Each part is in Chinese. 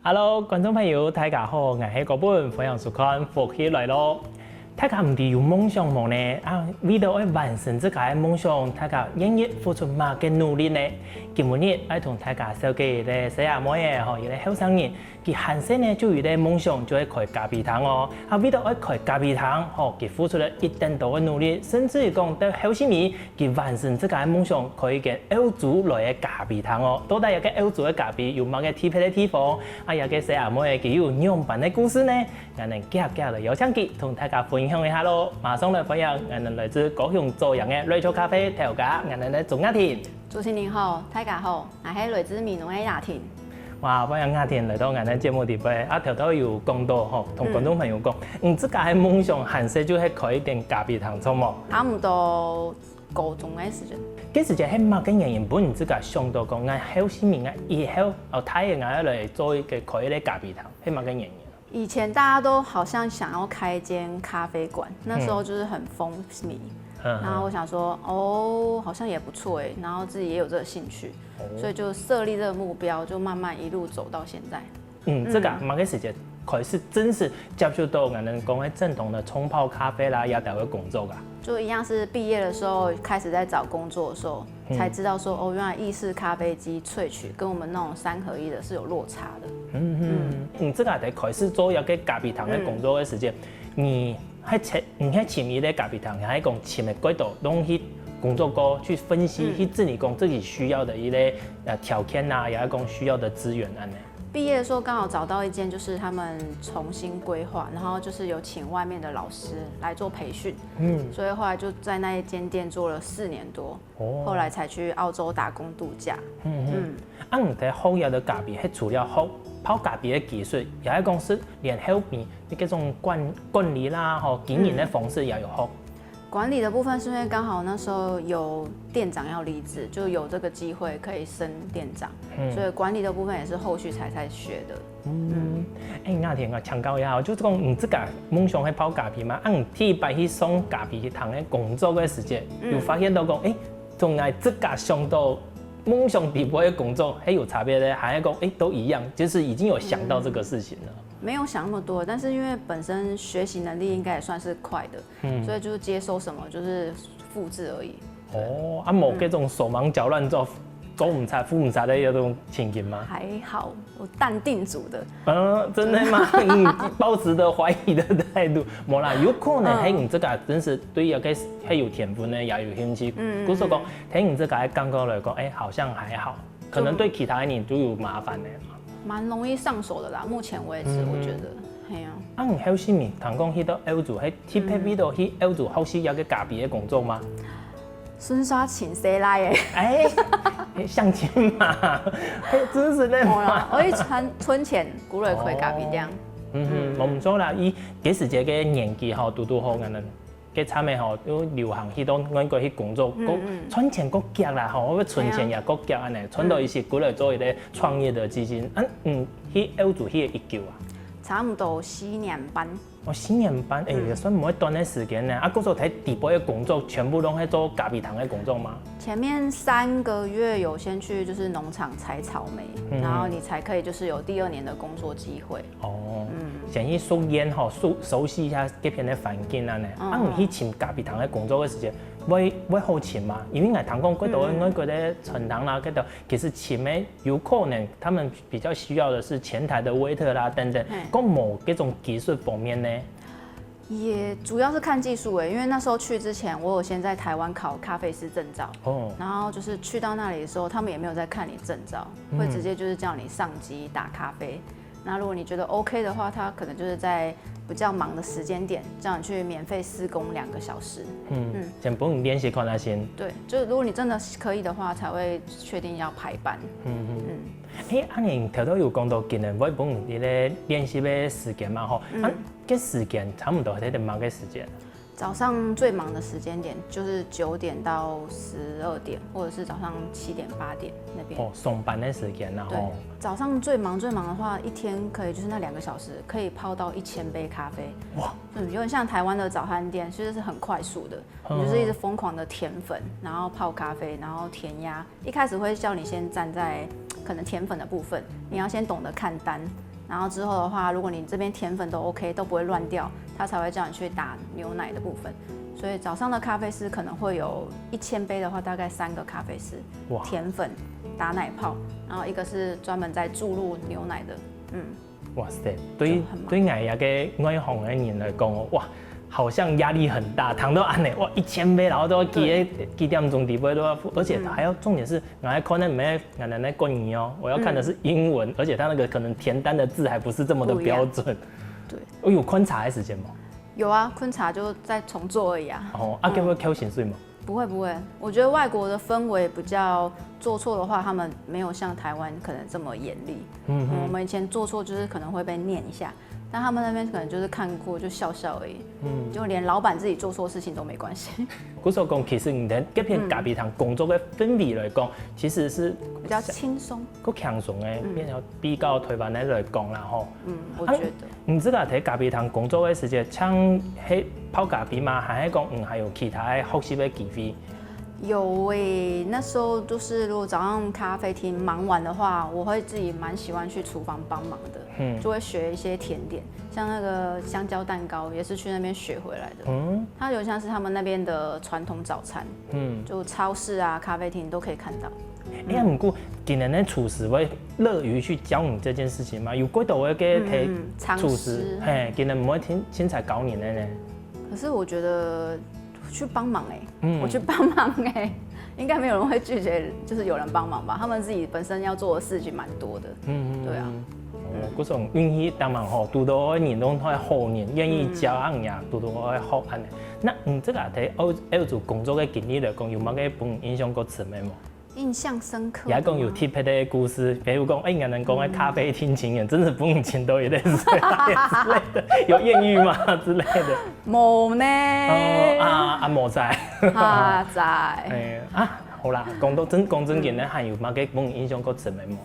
Hello， 觀眾朋友，大家好，我係嗰本歡迎收看《福氣來咯》。大家唔係有夢想冇呢？為了要完成自家嘅夢想，大家願意付出乜嘅努力呢？今日要同大家紹介嘅細阿妹嘅，一個後生人，佢漢細呢就有個夢想，就係開咖啡堂哦。為了要開咖啡堂，佢付出了一定多嘅努力，甚至於講到後面，佢完成自家嘅夢想，開一個歐洲來嘅咖啡堂哦。到底有個歐洲嘅咖啡有乜嘅特別嘅地方？有個細阿妹佢有樣板嘅故事呢？我哋今日嚟邀請佢同大家分享一下咯。馬上來分享，我哋來自高雄州陽嘅瑞秋咖啡頭家，我哋嘅鍾雅婷。主持人好，大家好，我係來自閩南嘅雅婷。哇，歡迎雅婷來到我哋節目裏邊。頭頭有講到吼，同觀眾朋友講，自家嘅夢想漢細就係開一間咖啡堂，錯冇？差唔多高中嘅時陣。嗰時就係乜嘅原因，本人自家想到講，我後市民以後睇嘅我嚟做一個開一個咖啡堂，係乜嘅原因？以前大家都好像想要開一間咖啡館，那時候就是很風靡。然後我想說，哦，好像也不錯哎，然後自己也有這個興趣，所以就設立這個目標，就慢慢一路走到現在。這個乜嘅時間開始正式接觸到我哋講嘅正統的沖泡咖啡啦，也都會工作噶。就一樣是畢業的時候開始在找工作的時候，才知道說，哦，原來意式咖啡機萃取跟我們那種3合1的是有落差的。這個喺開始做一個咖啡堂嘅工作嘅時間，你喺前面嘅咖啡堂，喺講前面軌道，攏去工作過，去分析，去治理講自己需要的一類條件啊，也係講需要的資源啊。畢業的時候剛好找到一間，就是他們重新規劃，然後就是有請外面的老師來做培訓，所以後來就在那一間店做了4年多，後來才去澳洲打工度假。你睇好嘢的咖啡，係除了好泡咖啡的技術，也係講是連後面嗰種管理啦、經營的方式也有好。管理的部分是因為剛好那時候有店長要離職，就有這個機會可以升店長，所以管理的部分也是後續才學的。雅婷啊，請教一下，就是講你自家夢想係泡咖啡嘛？你第一擺去上咖啡堂嘅工作嘅時間，有發現到講，同我自家想到夢想底部嘅工作係有差別咧，還係講都一樣，就是已經有想到這個事情了。沒有想那麼多，但是因為本身學習能力應該也算是快的，所以就是接收什麼就是複製而已。冇嗰種手忙腳亂做唔差、付唔差的有種情形嗎？還好，我淡定組的。真的嗎？你抱持着懷疑的態度，冇啦，有可能係你這個真是對一個係有天賦呢，也有興趣。故說講，睇你這個感覺來講，好像還好，可能對其他人都有麻煩呢。蠻容易上手的啦，目前為止我覺得，係啊。你後市面談講去到歐洲，喺特別到去歐洲後市有個咖啡嘅工作嗎？孫刷錢寫拉嘅，相親嘛，真是咧嘛。我去存錢，鼓勵開咖啡店。我唔錯啦，伊幾時節嘅年紀吼，嘟好咁樣。嘅產業吼都流行去到外國去工作，存錢國夾啦吼，我要存錢也國夾安尼，存到一時過來做一個創業的基金。去歐洲去一久啊？差唔多4年半。4年半，也算唔會短的時間呢。嗰時候睇底部嘅工作，全部都係做咖啡堂嘅工作嗎？前面3個月有先去就是農場採草莓，然後你才可以就是有第2年的工作機會。先去熟練吼，熟悉一下這片的環境啊呢。你去請咖啡堂嘅工作嘅時間，會好請嗎？因為我聽講嗰度外國的餐堂啦，嗰度其實請嘅有可能，他們比較需要的是前台的 waiter 啦等等，講冇嗰種技術方面呢。也主要是看技術因為那時候去之前，我有先在台灣考咖啡師證照，然後就是去到那裡的時候，他們也沒有在看你證照，會直接就是叫你上機打咖啡。那如果你覺得 OK 的話，他可能就是在比較忙的時間點，叫你去免費施工2個小時。先幫你練習看下先。對，就是如果你真的可以的話，才會確定要排班。你頭頭有講到今日會幫你咧練習嘅時間嘛？吼，嘅時間差唔多係啲乜嘅時間？早上最忙的時間點就是9點到12點，或者是早上7點8點那邊。上班的時間啦。對，早上最忙的話，一天可以就是那2個小時，可以泡到1000杯咖啡。哇，有點像台灣的早餐店，其實是很快速的，你就是一直瘋狂的填粉，然後泡咖啡，然後填壓。一開始會叫你先站在可能填粉的部分，你要先懂得看單。然後之後的話，如果你這邊甜粉都 OK， 都不會亂掉，他才會叫你去打牛奶的部分。所以早上的咖啡師可能會有1000杯的話，大概3個咖啡師，甜粉、打奶泡，然後一個是專門在注入牛奶的，哇塞，對我一個外行的人來講，哇，好像壓力很大，糖都按呢，哇，1000杯，然後都要幾點鐘底杯都要付，而且還要重點是，我還看那沒俺那關於哦，我要看的是英文，而且他那個可能填單的字還不是這麼的標準。對，我有觀察的時間嗎？有啊，昆茶就在重做而已啊。哦，會不會挑薪水嗎？不會，我覺得外國的氛圍比較，做錯的話，他們沒有像台灣可能這麼嚴厲。我們以前做錯就是可能會被念一下，但他們那邊可能就是看過就笑笑而已。就連老闆自己做錯事情都沒關係。古時候講，其實你在這片咖啡堂工作的氛圍來講，其實是比較輕鬆、夠輕鬆的，變成比較台灣來講啦吼。我覺得。你這個在咖啡堂工作的時間，像喺泡咖啡嗎？還是講還有其他的學習的機會？有誒，那時候就是如果早上咖啡廳忙完的話，我會自己蠻喜歡去廚房幫忙的，就會學一些甜點，像那個香蕉蛋糕也是去那邊學回來的。它有像是他們那邊的傳統早餐，就超市啊、咖啡廳都可以看到。不過今年的廚師會樂於去教你這件事情嗎？有幾多位嘅廚師，今年唔會親自教你的呢？可是我覺得去幫忙我去幫忙應該沒有人會拒絕，就是有人幫忙吧？他們自己本身要做的事情蠻多的。對啊。嗰種願意幫忙吼，多多人都會好人，願意教人呀，多多會好安。那這個喺澳洲工作嘅經歷來講，有冇嘅本印象夠深嘅冇？印象深刻。也講有特別的故事，比如講，有人講在咖啡廳情緣，真是不用錢都有類似之類的，有豔遇嗎之類的？冇呢。冇在。在。好啦，講真嘅咧，還有冇嘅本印象夠深嘅冇？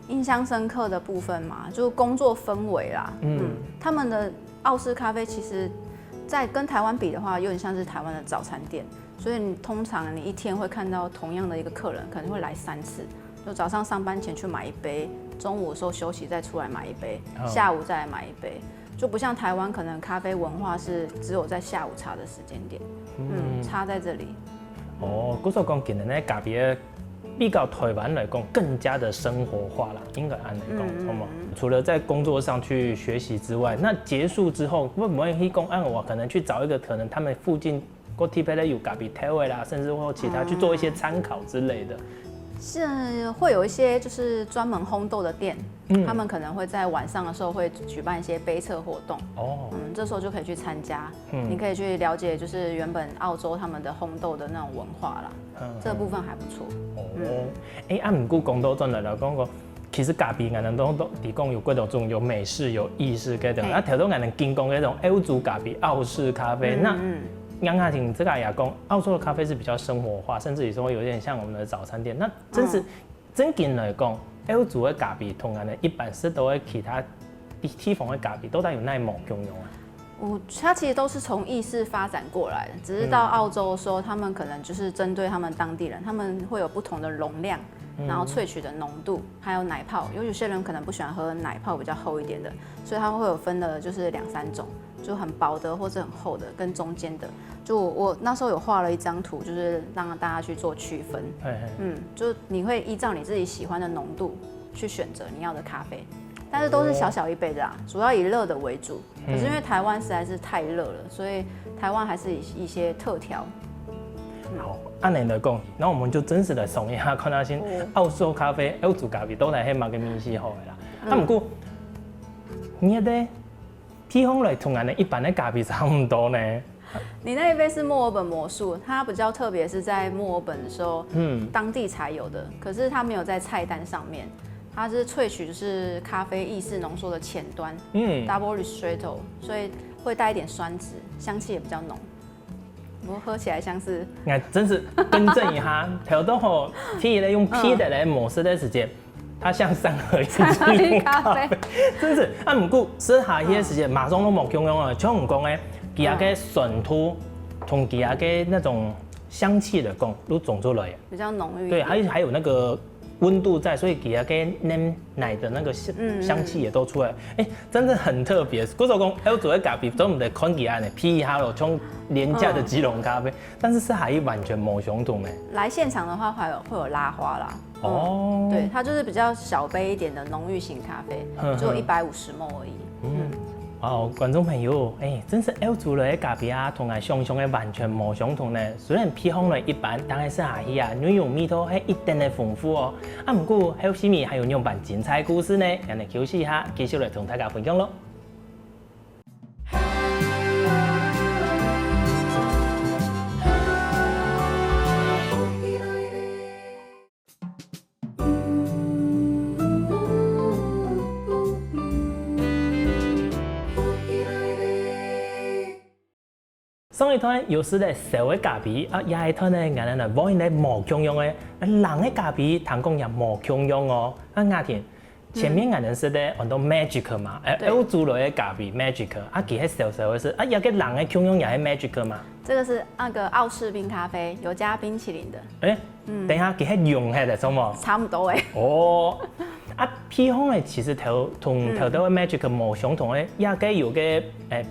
印象深刻的部分嘛，就是工作氛圍啦。他們的澳式咖啡其實，在跟台灣比的話，有點像是台灣的早餐店。所以你通常你一天會看到同樣的一個客人，可能會來3次，就早上上班前去買一杯，中午的時候休息再出來買一杯，下午再來買一杯，就不像台灣可能咖啡文化是只有在下午茶的時間點，差在這裡。嗰時候講今年咧咖啡比較台灣來講更加的生活化啦，應該按來講，好嗎？除了在工作上去學習之外，那結束之後會不會去講我可能去找一個可能他們附近個特別的有咖啡廳啦，甚至或其他去做一些參考之類的。是會有一些就是專門烘豆的店，他們可能會在晚上的時候會舉辦一些杯測活動。這時候就可以去參加，你可以去了解就是原本澳洲他們的烘豆的那種文化啦，這個部分還不錯。不過講到轉來講，其實咖啡我們都提供有幾種，有美式、有意式嗰種。頭先我們經過嗰種歐洲咖啡、澳式咖啡，那剛剛聽這個也講，澳洲的咖啡是比較生活化，甚至於說有點像我們的早餐店。那真經來講，澳洲的咖啡同樣的一般是都會其他地方的咖啡都帶有那麼功用啊。它其實都是從意式發展過來的，只是到澳洲的時候，他們可能就是針對他們當地人，他們會有不同的容量，然後萃取的濃度，還有奶泡。有些人可能不喜歡喝奶泡比較厚一點的，所以它會有分的就是2、3種。就很薄的或是很厚的，跟中間的，就我那時候有畫了一張圖，就是讓大家去做區分。就你會依照你自己喜歡的濃度去選擇你要的咖啡，但是都是小小一杯的啦，主要以熱的為主。可是因為台灣實在是太熱了，所以台灣還是以一些特調。好，按你來講，那我們就真實的送一下，看下先澳洲咖啡、澳洲咖啡都來喺馬個面試好的啦。不過你的地方來同俺的一般的咖啡差不多呢。你那一杯是墨爾本魔術，它比較特別，是在墨爾本的時候，當地才有的。可是它沒有在菜單上面，它是萃取就是咖啡意式濃縮的前端，double ristretto， 所以會帶一點酸質，香氣也比較濃。我喝起來像是，真是更正一下，頭都好，提來用 P 的來模式的時間。它像3合1咖啡，真是不過試下迄個時間，馬上都冇共用啊！像我們講誒，其他個純度同其他個那種香氣的講都種出來，比較濃郁。對，還有那個溫度在，所以給它跟奶奶的那個香氣也都出來。真的很特別。古時候講 L 組的咖啡都唔得看起來呢，皮哈咯，像廉價的基隆咖啡，但是還完全沒相同的。來現場的話會有拉花啦。哦，對，它就是比較小杯一點的濃郁型咖啡，只有150ml而已。哦，觀眾朋友，真是 L 組的咖啡啊，同俺想象的完全沒相同呢。雖然配方一般，但係下去啊，內容味道係一定的豐富哦。不過還有什麼還有兩版精彩故事呢？讓你休息一下，繼續來同大家分享咯。上一段又是咧小的咖啡，下一段咧，我哋來講咧無共用的，人的咖啡，談講也無共用哦。雅婷，前面我哋是咧很多 magic 嘛，L 組的咖啡 magic，其實小的是，有個人的共用也是 magic 嘛。這個是那個澳式冰咖啡，有加冰淇淋的。等一下，其實用係嚟做麼？差不多哦。配方咧其實同頭頭嘅 magic 無相同咧，也個有個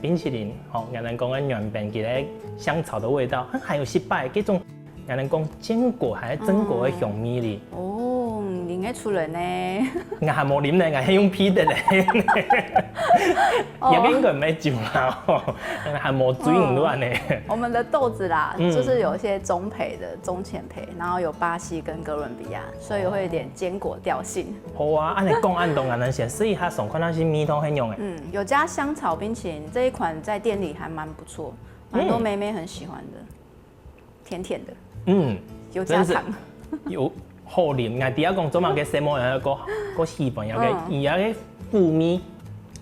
冰淇淋，人哋講嘅軟餅佢咧香草的味道，還有失敗嗰種人哋講堅果還是榛果嘅香味哩。哦，飲得出來呢？我係冇飲咧，我係用批的咧。也應該沒酒啦，還冇水飲亂呢。我們的豆子啦，就是有一些中焙的、中淺焙，然後有巴西跟哥倫比亞，所以會有點堅果調性。好啊，按你講按動啊，能先試一下上款那些蜜糖很用誒。有加香草冰淇淋，這一款在店裡還蠻不錯，蠻多妹妹很喜歡的，甜甜的。有加糖。有好啉，我第一講做嘛個什麼樣個氣氛，有個而個富味。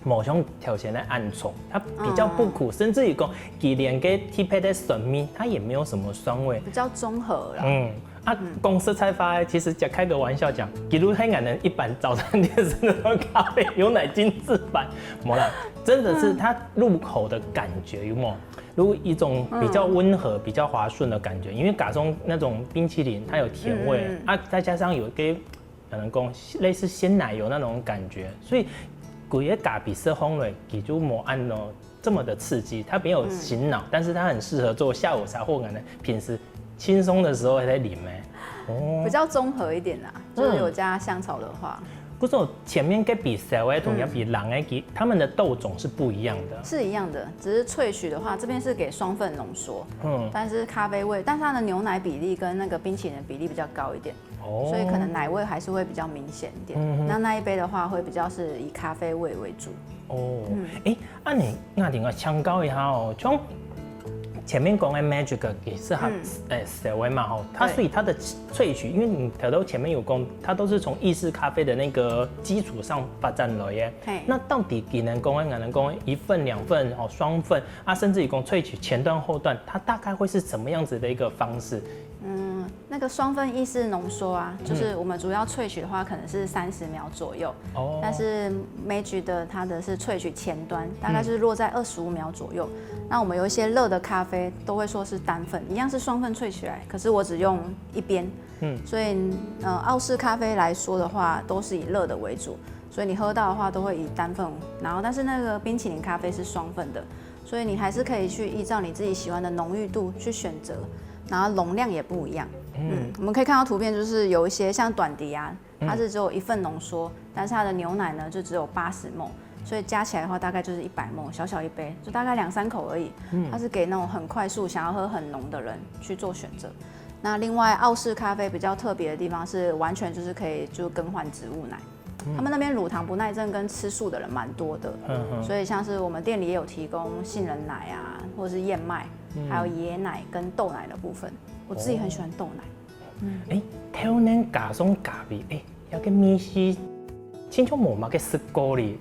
某種條件的暗衝，它比較不苦，甚至於講，佢連個鐵配的神秘，它也沒有什麼酸味，比較綜合啦。公司才發，其實就開個玩笑講，比如黑俺人一般早餐店是那種咖啡牛奶精緻版，沒啦，真的是它入口的感覺有沒？如果一種比較溫和、比較滑順的感覺，因為加上那種冰淇淋，它有甜味再加上有一個可能講類似鮮奶油那種感覺，所以。規個咖啡色風味，佢就冇按咯這麼的刺激，它沒有醒腦，但是它很適合做下午茶或者平時輕鬆的時候在裡面。比較綜合一點啦，就是有加香草的話。不是，前面個比小的同樣比狼的，他們的豆種是不一樣的。是一樣的，只是萃取的話，這邊是給雙份濃縮，但是咖啡味，但是它的牛奶比例跟那個冰淇淋的比例比較高一點。所以可能奶味還是會比較明顯一點。那一杯的話，會比較是以咖啡味為主。你雅婷強調一下哦，從前面講的 magic 也是它小的嘛它所以它的萃取，因為你提到前面有講，它都是從意式咖啡的那個基礎上發展來的。那到底技能講一份、兩份、雙份甚至於講萃取前段後段，它大概會是什麼樣子的一個方式？那個雙份意式濃縮啊，就是我們主要萃取的話，可能是30秒左右。但是 Magic 的它的是萃取前端，大概是落在25秒左右。那我們有一些熱的咖啡都會說是單份，一樣是雙份萃取來，可是我只用一邊。所以澳式咖啡來說的話，都是以熱的為主，所以你喝到的話都會以單份。然後，但是那個冰淇淋咖啡是雙份的，所以你還是可以去依照你自己喜歡的濃郁度去選擇。然後容量也不一樣，我們可以看到圖片，就是有一些像短笛啊，它是只有1份濃縮，但是它的牛奶呢就只有80ml，所以加起來的話大概就是100ml，小小一杯，就大概2-3口而已。它是給那種很快速想要喝很濃的人去做選擇。那另外澳式咖啡比較特別的地方是，完全就是可以就更換植物奶。他們那邊乳糖不耐症跟吃素的人蠻多的，所以像是我們店裡也有提供杏仁奶啊，或者是燕麥。還有椰奶跟豆奶的部分，我自己很喜歡豆奶。台灣加上咖啡，有個米西，清楚冇嘛個濕鍋哩。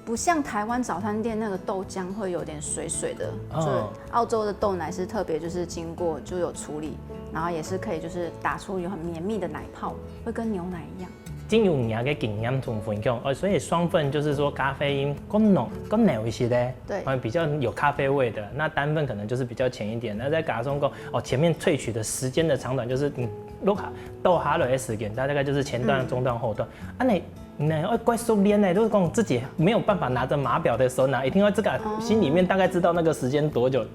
不像台灣早餐店那個豆漿會有點水水的，就是澳洲的豆奶是特別就是經過就有處理，然後也是可以就是打出有很綿密的奶泡，會跟牛奶一樣。經由你的經驗同分享，所以雙份就是說咖啡因更濃一些的，對，比較有咖啡味的。那單份可能就是比較淺一點。那再加上前面萃取的時間的長短，就是你錄下倒下來的時間，大概就是前段、中段、後段。那要怪熟練呢，就是講自己沒有辦法拿着碼錶的時候呢，一定要這個心裡面大概知道那個時間多久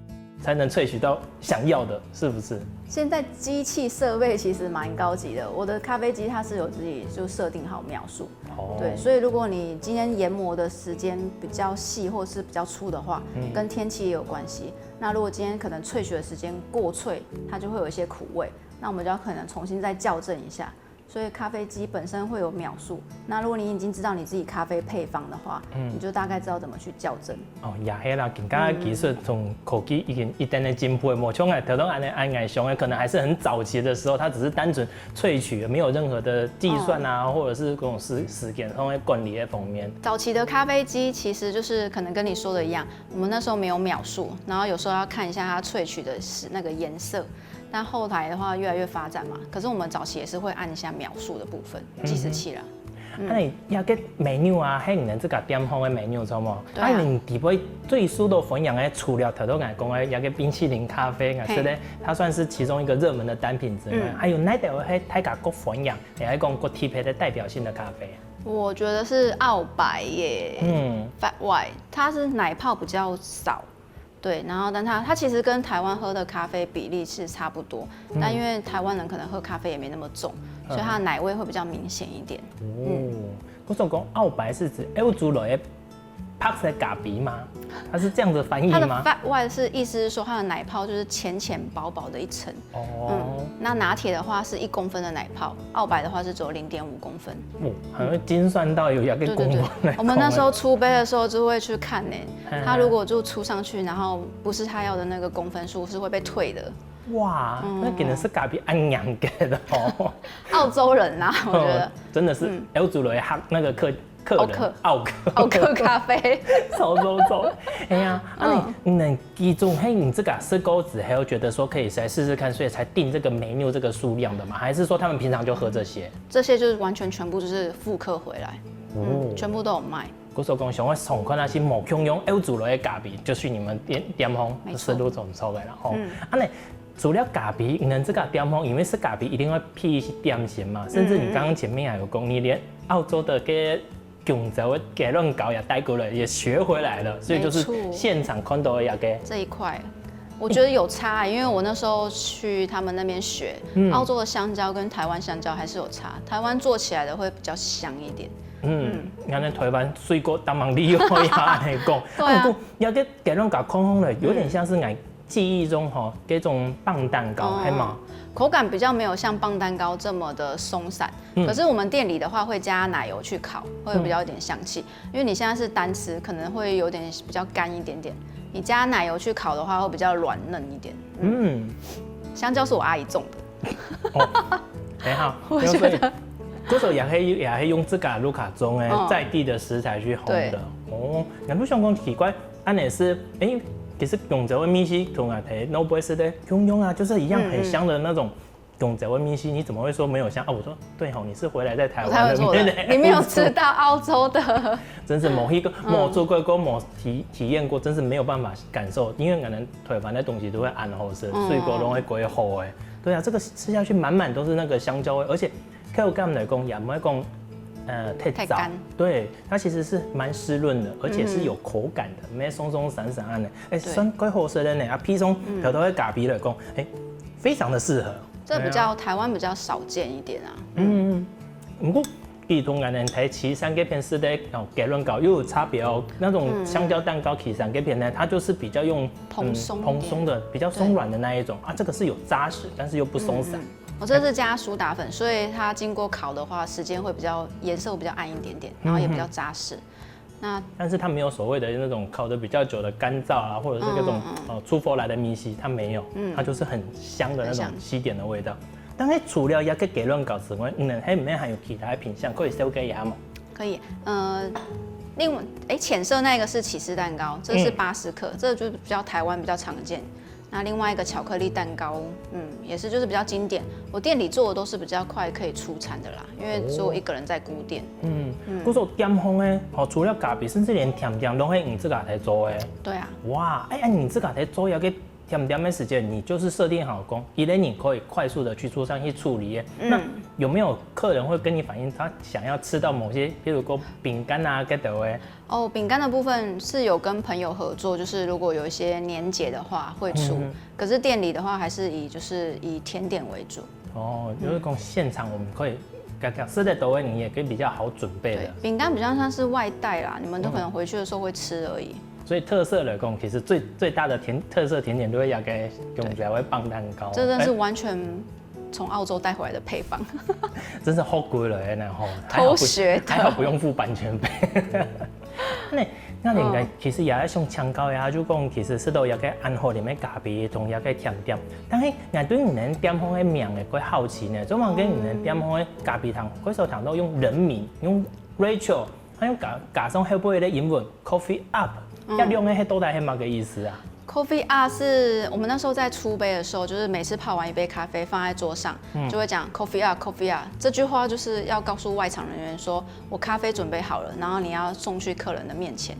才能萃取到想要的，是不是？現在機器設備其實蠻高級的，我的咖啡機它是有自己就設定好秒數，對，所以如果你今天研磨的時間比較細或是比較粗的話，跟天氣也有關係。那如果今天可能萃取的時間過脆，它就會有一些苦味，那我們就要可能重新再校正一下。所以咖啡機本身会有秒數，那如果你已經知道你自己咖啡配方的話，你就大概知道怎麼去校正。哦，也係啦，更加技術從科技已經一定的進步，冇像頭先按愛上的，可能還是很早期的時候，它只是單純萃取，沒有任何的計算啊，或者是各種時間上的管理的方面。早期的咖啡機其實就是可能跟你說的一樣，我們那時候沒有秒數，然後有時候要看一下它萃取的那個顏色。但後台的話越來越發展嘛，可是我們早期也是會按一下秒數的部分，計時器啦。你也個 menu 啊，喺你這個店方的 menu 錯冇？你底部最受到歡迎的，除了頭先講的也個冰淇淋咖啡，還是咧，它算是其中一個熱門的單品之外，還有哪條喺大家國歡迎，也係講國特別的代表性的咖啡？我覺得是澳白耶，Flat White， 它是奶泡比較少。對，然後但它其實跟台灣喝的咖啡比例是差不多，但因為台灣人可能喝咖啡也沒那麼重，所以它的奶味會比較明顯一點。我所講澳白是指澳洲來的拍出來咖啡嗎？它是這樣子翻譯嗎？它的 fat white 是意思是說它的奶泡就是淺淺薄薄的一層。那拿鐵的話是1公分的奶泡，澳白的話是只有0.5公分。好像精算到有1個公分。我們那時候出杯的時候就會去看呢，它如果就出上去，然後不是他要的那個公分數，是會被退的。哇，那可能是咖啡按養給的哦。澳洲人啊，我覺得真的是澳洲人哈那個客人澳客咖啡，走。哎呀，你能記住嘿，你這個試購紙還有覺得說可以來試試看，所以才定這個menu這個數量的嗎？還是說他們平常就喝這些？這些就是完全全部就是復刻回來，全部都有賣。我所講，像我上款那些無共用澳洲來的咖啡，就是你們店方思路總錯的啦吼。除了咖啡，你們這個店方因為是咖啡，一定會配一些點心嘛，甚至你剛剛前面還有講，你連澳洲的給廣州的雞卵糕也帶過來，也學回來了，所以就是現場看到的也給這一塊，我覺得有差，因為我那時候去他們那邊學，澳洲的香蕉跟台灣香蕉還是有差，台灣做起來的會比較香一點。你看那台灣水果當忙利用也按來講，對啊，也給雞卵糕空空的，有點像是俺記憶中哈，這種棒蛋糕，還嗎？口感比較沒有像棒蛋糕這麼的鬆散，可是我們店裡的話會加奶油去烤，會比較有點香氣。因為你現在是單吃，可能會有點比較乾一點點。你加奶油去烤的話，會比較軟嫩一點。香蕉是我阿姨種的。很好，我覺得。這時候也可以用自家盧卡中的在地的食材去烘的。那不像講奇怪，安也是其實廣州的米線同我睇 Noble 是的共用啊，就是一樣很香的那種廣州的米線，你怎麼會說沒有香啊？我說對吼，你是回來在台灣的，你沒有吃到澳洲的，真是沒做過沒體驗過，真是沒有辦法感受，因為可能台灣的東西都會按好吃，水果都會歸好哎，對啊，這個吃下去滿滿都是那個香蕉味，而且口感來講也不會講。太乾，對，它其實是蠻濕潤的，而且是有口感的，沒鬆鬆散散的，酸貴好食的呢，配上頭頭的咖啡來講，非常的適合。這比較台灣比較少見一點啊。不過比同樣人睇起三個片式的雞卵糕又有差別哦。那種香蕉蛋糕起三個片呢，它就是比較用蓬鬆的，比較鬆軟的那一種啊，這個是有扎實，但是又不鬆散。我這是加蘇打粉，所以它經過烤的話，時間會比較顏色會比較暗一點點，然後也比較扎實。但是它沒有所謂的那種烤得比較久的乾燥啊，或者是那種出貨來的米線，它沒有，它就是很香的那種西點的味道。但是除了一個雞卵糕之外，還裡面還有其他的品項可以紹介一下嗎？可以，另外，淺色那個是起司蛋糕，這是80克，這個就是比較台灣比較常見。那另外一個巧克力蛋糕，也是就是比較經典。我店裡做的都是比較快可以出餐的啦，因為只有我一個人在顧店。不過店方呢，除了咖啡，甚至連甜點都會用這個來做誒。對啊。哇，你這個來做要個甜點的時間，你就是設定好工，一類你可以快速的去桌上去處理。那有沒有客人會跟你反映，他想要吃到某些，比如說餅乾啊，給的喂？哦，餅乾的部分是有跟朋友合作，就是如果有一些年節的話會出，可是店裡的話還是以甜點為主。哦，就是講現場我們可以。吃的多，你也可以比較好準備的。餅乾比較像是外帶啦，你們都可能回去的時候會吃而已。所以特色來講，其實最大的特色甜點都會要給用起來會棒蛋糕。這真的是完全從澳洲帶回來的配方。真是好貴了，然後偷學的，還好不用付版權費。那你哋其實也係想強調呀，就講其實是都有個安好裡面咖啡同有個甜點，但係我對你們店方的名嘅個好奇呢，總話跟你們店方的咖啡糖，嗰時候談到用人名，用 Rachel， 還有加上後背的英文 Coffee Up， 一兩個係到底係乜個意思啊？Coffee Up 是我們那時候在出杯的時候，就是每次泡完一杯咖啡放在桌上，就會講 Coffee Up Coffee Up 這句話，就是要告訴外場人員說，我咖啡準備好了，然後你要送去客人的面前。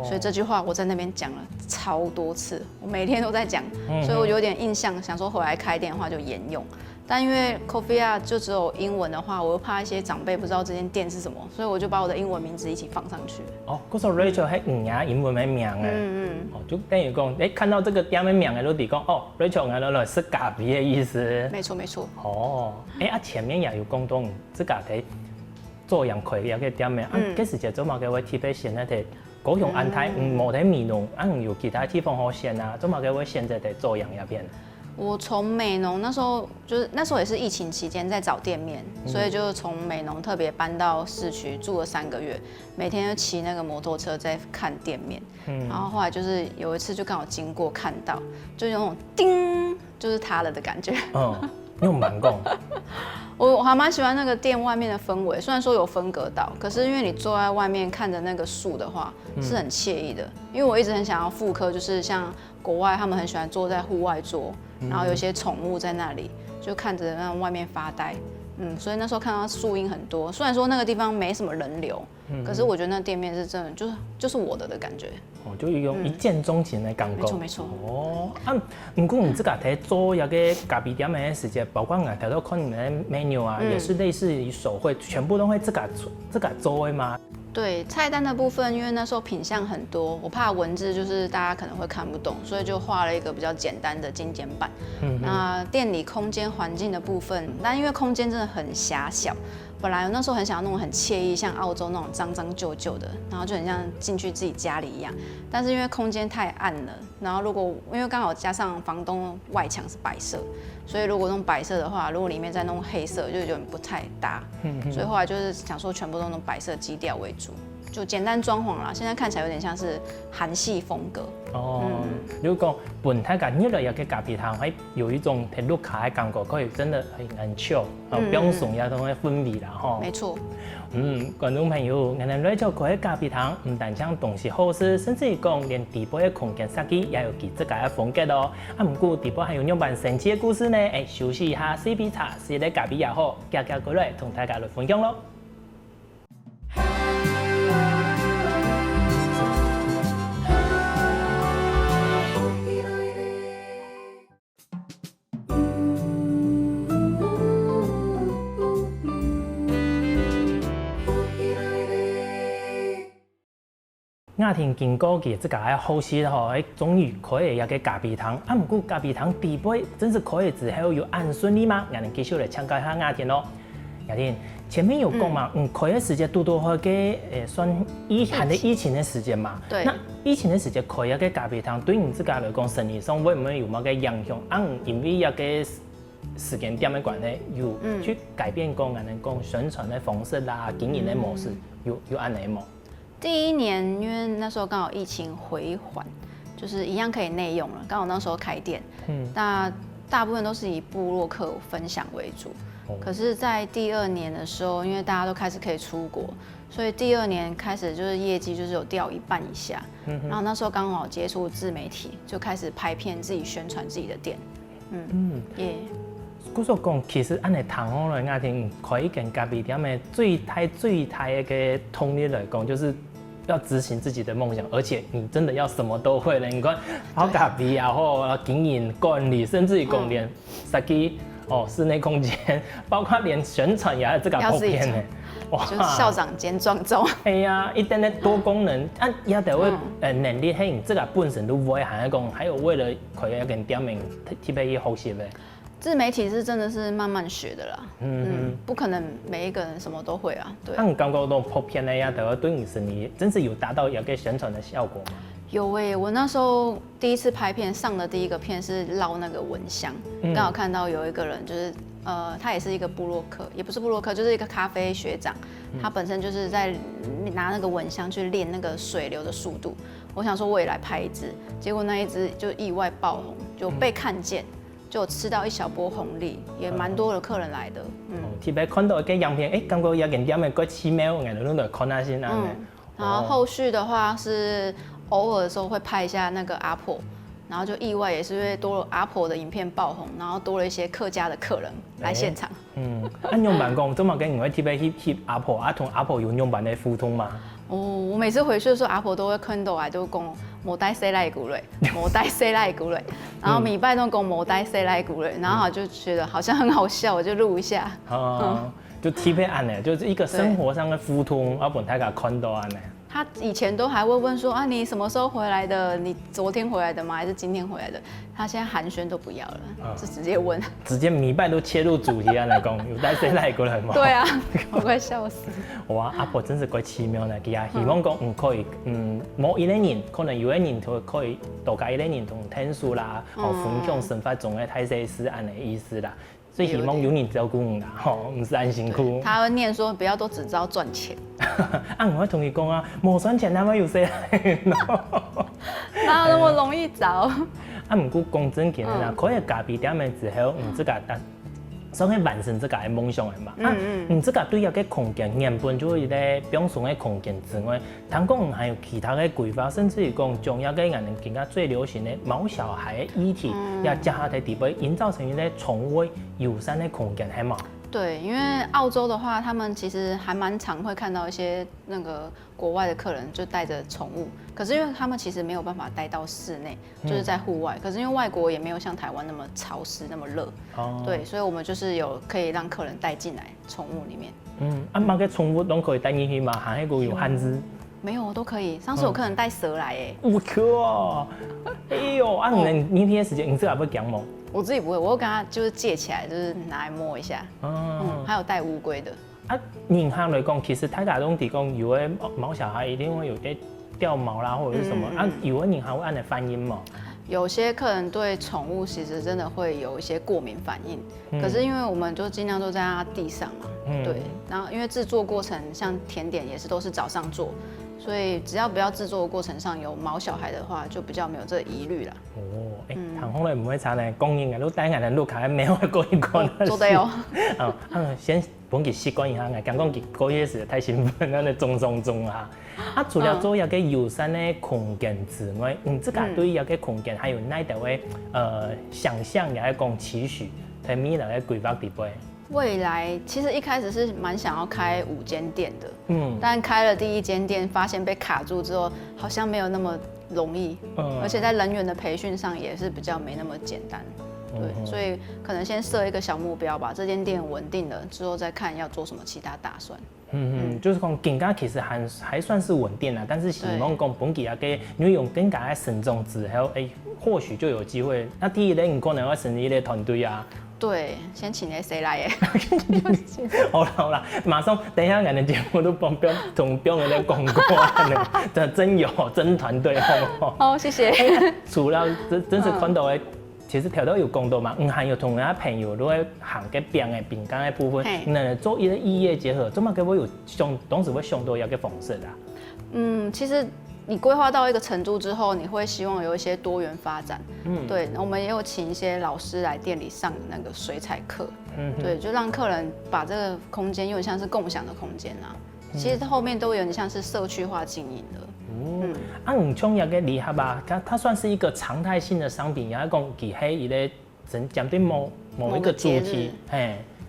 所以這句話我在那邊講了超多次，我每天都在講，所以我有點印象，想說回來開店的話就沿用。但因為 Coffee Up 就只有英文的話，我又怕一些長輩不知道這間店是什麼，所以我就把我的英文名字一起放上去。嗰時候 Rachel 係英文的名就等於講，看到這個店的名嘅都係講，Rachel 是咖啡的意思。沒錯。前面也有講到，自家睇做樣開嘅個店名，幾時就做埋嘅會特別選一啲高雄安泰，冇睇美濃，有其他地方好選啊，做埋嘅會選擇喺做樣入邊。我從美濃那時候也是疫情期間在找店面，所以就從美濃特別搬到市區住了3個月，每天就騎那個摩托車在看店面，然後後來就是有一次就剛好經過看到，就有那種叮，就是塌了的感覺。用蠻講。我還蠻喜歡那個店外面的氛圍，雖然說有分隔島，可是因為你坐在外面看着那個樹的話，是很愜意的。因為我一直很想要復刻，就是像國外他們很喜歡坐在戶外桌，然後有些寵物在那裡，就看着那外面發呆。所以那時候看到樹蔭很多，雖然說那個地方沒什麼人流，可是我覺得那店面是真的就是我的感覺。就用一見鍾情的感覺。沒錯。不過你自己睇做一個咖啡店的時間，包括我睇到看你們的 menu 啊，也是類似於手繪，全部都會自己做的嗎？對，菜單的部分，因為那時候品項很多，我怕文字就是大家可能會看不懂，所以就畫了一個比較簡單的精簡版。那店裡空間環境的部分，但因為空間真的很狹小，本來我那時候很想要弄得很愜意，像澳洲那種髒髒舊舊的，然後就很像進去自己家裡一樣。但是因為空間太暗了，然後因為剛好加上房東外牆是白色，所以如果弄白色的話，如果裡面再弄黑色，就有點不太搭。所以後來就是想說全部都弄白色基調為主，就簡單裝潢啦。現在看起來有點像是韓系風格。如果本太感越來越嘅咖啡堂，會有一種很入卡的感覺，可以真的很 chill， 不用送一種嘅氛圍啦，沒錯。觀眾朋友，我哋來做開咖啡堂，唔但將東西好吃，甚至於講連底部嘅空間設計也有佢自己嘅風格咯。不過底部還有兩版神奇嘅故事呢。休息一下，試杯茶，試啲咖啡也好，夾過來同大家來分享咯。我聽經過佢這個後期吼，終於可以有個咖啡堂。不過咖啡堂底部真是可以之後有按順利嗎？我哋繼續來請教一下我聽咯。我聽前面有講嘛，開的時間多好嘅，算疫情的時間嘛。對。那疫情的時間開一個咖啡堂，對你自己來講生意上會唔會有某個影響？因為一個時間點的關係，有去改變講我哋講宣傳的方式啦，經營的模式，有按呢冇？第一年，因為那時候剛好疫情回緩，就是一樣可以內用了。剛好那時候開店，那大部分都是以部落客分享為主。可是，在第2年的時候，因為大家都開始可以出國，所以第2年開始就是業績就是有掉一半以下。然後那時候剛好接觸自媒體，就開始拍片自己宣傳自己的店。嗰時候講，其實按你談好來，我聽開一間咖啡店的最大一個通力來講，就是要執行自己的夢想，而且你真的要什麼都會了。你看跑咖啡然後經營管理，甚至於講連設計室內空間，包括連宣傳也要這個普遍呢。哇，就是校長兼莊總。哎呀，一定的多功能，也得會能力，嘿，你這個本身都不會還講，還有為了佢要跟點名特別去學習的。自媒體是真的是慢慢學的啦，不可能每一個人什麼都會啊。對。那你剛剛都普遍的呀，都對你生意真是有達到一個宣傳的效果嗎？有我那時候第一次拍片上的第一個片是烙那個蚊香，剛好看到有一個人就是他也是一個部落客，也不是部落客，就是一個咖啡學長，他本身就是在拿那個蚊香去練那個水流的速度。我想說我也來拍一支，結果那一支就意外爆紅，就被看見。就吃到一小波紅利，也蠻多的客人來的。特別看到一個樣片，感覺有點點的過奇妙，我哋都看下先。然後後續的話是偶爾的時候會拍一下那個阿婆，然後就意外也是因為多了阿婆的影片爆紅，然後多了一些客家的客人來現場。按用版講，怎麼跟你會特別去阿婆同阿婆有用版的互動嗎？我每次回去的時候，阿婆都會看到來都講。無帶洗來骨類，無帶洗來骨類，然後米拜都講無帶洗來骨類，然後我就覺得好像很好笑，我就錄一下。就特別按呢，就是一個生活上的互動，我本大家看到按呢。他以前都還會問說啊，你什麼時候回來的？你昨天回來的嗎？還是今天回來的？他現在寒暄都不要了，就直接問。直接米拜都切入主題啊來講，有帶誰來過來嗎？對啊，我快笑死。哇，阿婆真是怪奇妙呢，佢啊希望講可以某一類人，可能有一年就可以多加一類人同聽書啦，分享生活中的大小事安的意思啦。所以希望有人照顧你啦，不是很辛苦。他會念說不要都只知道賺錢。我會同伊講啊，冇賺錢，哪會有誰來？哪有那麼容易找？不過講真嘅啦，可以咖啡店的之後，這個所以完成這個夢想的嘛。這個對一個空間，原本就係咧表現的空間之外，聽講還有其他的規劃，甚至於講將一個人更加最流行的毛小孩的議題，也加下在地位，營造成一個寵物友善的空間，係嘛？對，因為澳洲的話，他們其實還蠻常會看到一些那個國外的客人就帶着寵物，可是因為他們其實沒有辦法帶到室內，就是在戶外。可是因為外國也沒有像台灣那麼潮濕、那麼熱，對，所以我們就是有可以讓客人帶進來寵物裡面。每個寵物都可以帶進去嗎？還是有限制？沒有，都可以。上次有客人帶蛇來，我靠！哎呦，你那時間你自己會講嗎？我自己不會，我會跟他就是借起來，就是拿來摸一下。還有帶烏龜的。銀行來講，其實大家都提供有的毛小孩一定會有些掉毛啦，或者是什麼。有的銀行會按來翻音嗎？有些客人對寵物其實真的會有一些過敏反應，可是因為我們就盡量都在它地上嘛，對。然後因為製作過程像甜點也是都是早上做。所以只要不要製作的過程上有毛小孩的話，就比較沒有這個疑慮啦。糖紅類唔會差呢，供應嘅都帶人錄卡沒有過一關。做得有。先本期習慣一下，剛剛嗰些事太興奮，咱嚟中啊。除了做一個友善的空間之外，這個對一個空間還有哪一位想象也係講期許，喺未來嘅規劃地位。未來其實一開始是蠻想要開5間店的，但開了第1間店，發現被卡住之後，好像沒有那麼容易，而且在人員的培訓上也是比較沒那麼簡單，對，所以可能先設一個小目標吧，這間店穩定了之後再看要做什麼其他打算。就是講更加其實還算是穩定啦，但是希望講本期嘅內容更加慎重之後，或許就有機會。那第一咧，你可能要成立一個團隊啊。對，先請那誰來耶？好啦，馬上等一下，俺的節目都幫人家廣告，真團隊，好不好？好，謝謝。除了真是看到的，其實條都有講到嘛，還有同人家朋友都會行嘅餅的餅乾的部分，那做一個異業結合，怎麼個會有當時會想到一個方式的？其實。你規劃到一個程度之後，你會希望有一些多元發展。對，我們也有請一些老師來店裡上那個水彩課。對，就讓客人把這個空間有點像是共享的空間啊。其實後面都有點像是社區化經營的。你創業嘅禮盒啊，它算是一個常態性的商品，也係講佢喺一個針對某一個主題，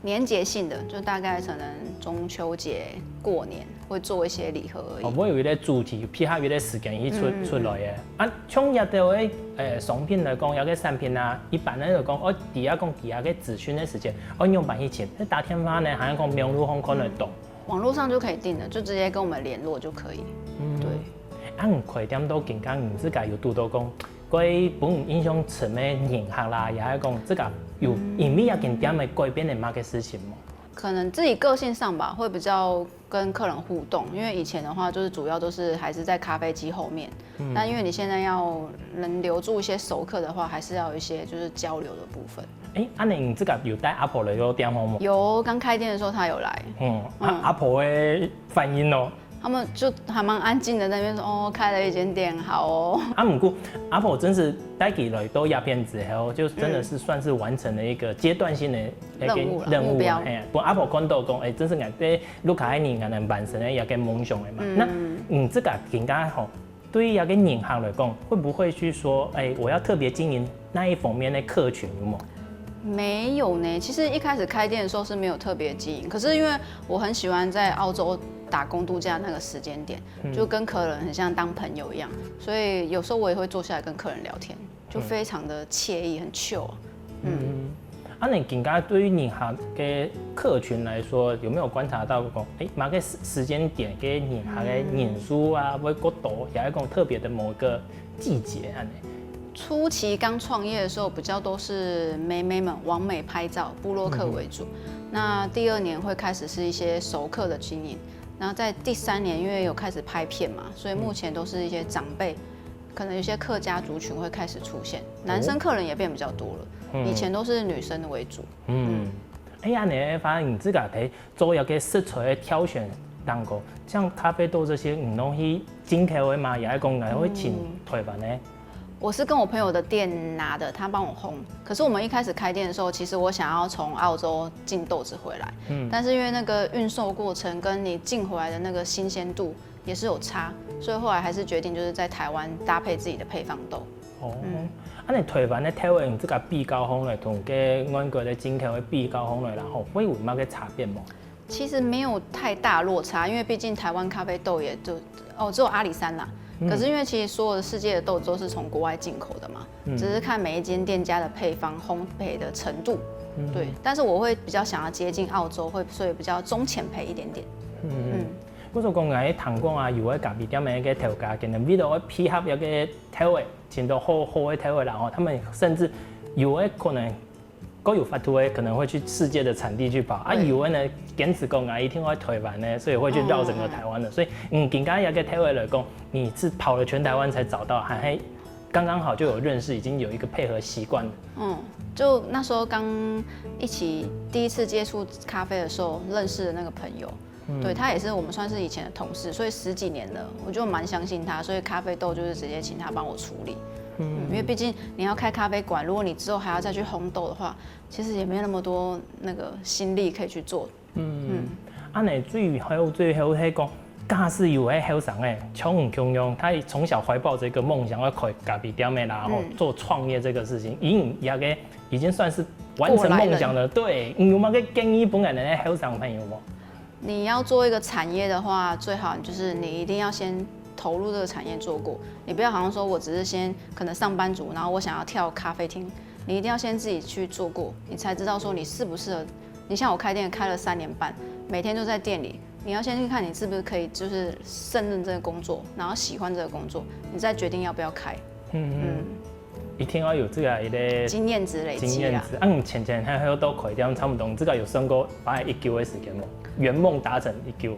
年節性的，就大概可能中秋節、過年會做一些禮盒而已。我有一個主題，配合一個時間去出來的。啊，從業的商品來講，有個產品啊，一般來講，我底下個諮詢的時間，我用辦以前，打電話呢，好像講網絡上可能懂。網絡上就可以訂了，就直接跟我們聯絡就可以。對。啊，快點都更加，唔自家有拄到講，佢本影響層的迎合啦，也係講這個有因為要更點的改變的某個事情嘛。可能自己個性上吧，會比較跟客人互動，因為以前的話就是主要都是還是在咖啡機後面，但因為你現在要能留住一些熟客的話，還是要有一些就是交流的部分。啊，你這個有帶阿婆來個電話嗎？有，剛開店的時候他有來。阿婆的反應哦。他們就還蠻安靜的，在那邊說哦，開了一間店，好哦。不過阿婆真是帶起來都鴉片之後，就真的是算是完成了一個階段性的任務目標。不過阿婆看到講，真是俺對陸卡尼俺能完成的一個夢想的嘛。那這個更加好，對於一個銀行來講，會不會去說，我要特別經營那一方面的客群有嗎？沒有呢，其實一開始開店的時候是沒有特別經營，可是因為我很喜歡在澳洲打工度假那個時間點，就跟客人很像當朋友一樣，所以有時候我也會坐下來跟客人聊天，就非常的愜意，很 chill。你更加對於銀行的客群來說，有沒有觀察到講，某個時間點嘅銀行的人數啊，會過多，有一個特別的某個季節啊？初期剛創業的時候，比較都是妹妹們網美拍照、部落客為主。那第2年會開始是一些熟客的經營。然後在第3年，因為有開始拍片嘛，所以目前都是一些長輩，可能有些客家族群會開始出現，男生客人也變比較多了。以前都是女生的為主。你發現你自己喺做一個食材的挑選當中，像咖啡豆這些，你攏去進口的嘛，也係講係會請台灣的。我是跟我朋友的店拿的，他幫我烘。可是我們一開始開店的時候，其實我想要從澳洲進豆子回來，但是因為那個運售過程跟你進回來的那個新鮮度也是有差，所以後來還是決定就是在台灣搭配自己的配方豆。你台灣的調味用這個比較方來同嘅外國的進口的比較方來，然後會有某個差別嗎？其實沒有太大落差，因為畢竟台灣咖啡豆也就只有阿里山啦。可是因為其實所有的世界的豆子都是從國外進口的嘛，只是看每一間店家的配方、烘焙的程度，對。但是我會比較想要接近澳洲，所以比較中淺焙一點點。我所講嘅糖光啊，有喺咖啡店嘅一個調價，可能味道會配合一個調味，前到好的調味，然後他們甚至有嘅可能各有發圖嘅，可能會去世界的產地去跑。有嘅呢堅持講啊，一定會台灣呢，所以會去繞整個台灣的。所以更加一個調味來講，你是跑了全台灣才找到，還剛剛好就有認識，已經有一個配合習慣了。就那時候剛一起第一次接觸咖啡的時候認識的那個朋友。對，他也是我們算是以前的同事，所以10幾年了，我就蠻相信他，所以咖啡豆就是直接請他幫我處理。因為畢竟你要開咖啡館，如果你之後還要再去烘豆的話，其實也沒有那麼多那個心力可以去做。你最後係講，假使有喺後生誒，強唔強用，他從小懷抱着一個夢想要開咖啡店，然後做創業這個事情，已經算是完成夢想了。對，有冇個建議本來的後生朋友嗎？你要做一個產業的話，最好就是你一定要先投入這個產業做過，你不要好像說我只是先可能上班族，然後我想要跳咖啡廳，你一定要先自己去做過，你才知道說你適不適合。你像我開店開了3年半，每天都在店裡，你要先去看你是不是可以就是勝任這個工作，然後喜歡這個工作，你再決定要不要開。一定要有這個一個經驗值累積啦。你前還有都開店差不多，這個有算過大概1周的時間嗎？圓夢達成1周，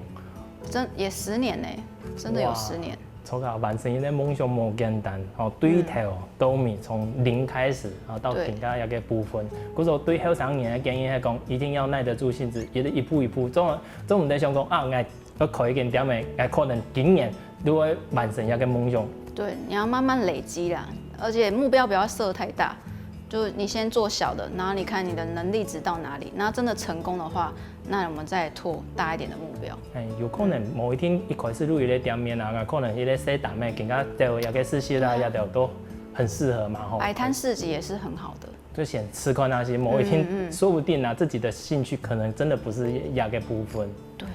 真也10年呢，真的有10年。從搞完成一個夢想冇簡單，對頭到尾從0開始，到更加一個部分。嗰種對後生人嘅建議係講，一定要耐得住性子，也得一步一步。總唔得想講要開一間店嘅，可能今年都會完成一個夢想。對，你要慢慢累積啦，而且目標不要設太大，就你先做小的，然後你看你的能力值到哪裡，然後真的成功的話，那我們再拓大一點的目標。有可能某一天一開始入一個店面啊，可能一個小店面更加就有個實習啦，也都很適合嘛。擺攤市集也是很好的。就先吃看那些，某一天說不定啊，自己的興趣可能真的不是那個部分。對，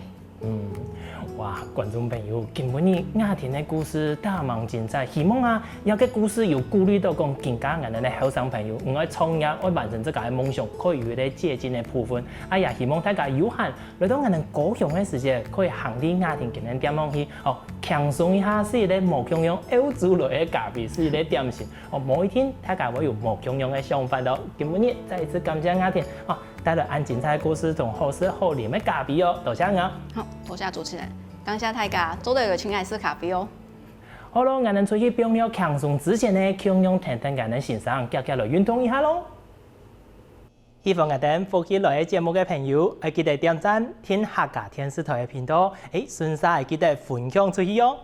哇，觀眾朋友，今日雅婷的故事大蠻精彩，希望啊，這個故事有鼓勵到講更加人的後生朋友，唔愛創業，愛完成自己的夢想，可以有啲借鑑的部分。啊也希望大家有閒來到我哋高雄的時節，可以行啲雅婷今日點樣去輕鬆一下，是一個無共樣歐洲類的咖啡，是一個點心。某一天大家會有無共樣的想法咯。今日再一次感謝雅婷帶來安精彩的故事同好食好飲的咖啡多謝啊！好，多謝主持人。感謝大家，做到一個親愛式咖啡哦。好咯，我們出去變了輕鬆之前呢，強用聽聽我們欣賞，夾夾來運動一下咯。希望我哋福氣來節目嘅朋友，記得點讚、聽客家電視台嘅頻道，順勢記得分享出去哦。